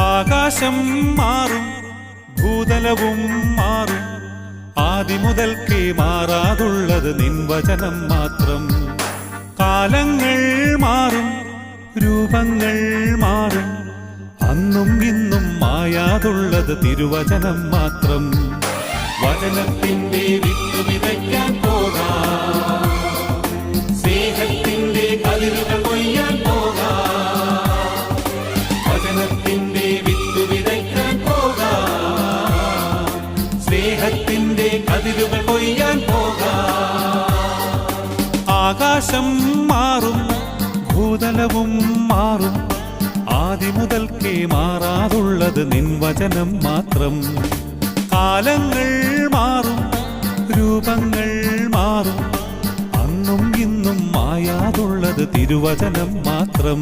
ആകാശം മാറും, ഭൂതലവും മാറും, ആദിമുതൽക്കേ മാറാതുള്ളത് നിൻ വചനം മാത്രം. കാലങ്ങൾ മാറും, രൂപങ്ങൾ മാറും, അന്നും ഇന്നും മായാതുള്ളത് തിരുവചനം മാത്രം. വചനത്തിന്റെ വിത്ത് വിതയ്ക്കാൻ പോകാം, സ്നേഹത്തിന്റെ കതിരുകൾ കൊയ്യാൻ പോകാം. വചനത്തിന്റെ വിത്ത് വിതയ്ക്കാൻ പോകാം, സ്നേഹത്തിന്റെ കതിരുകൾ കൊയ്യാൻ പോകാം. ആകാശം മാറും, ഭൂതലവും മാറും, ആദിമുതൽക്കേ മാറാതുള്ളത് നിൻ വചനം മാത്രം. കാലങ്ങൾ മാറും, രൂപങ്ങൾ മാറും, അന്നും ഇന്നും മായാതുള്ളത് തിരുവചനം മാത്രം.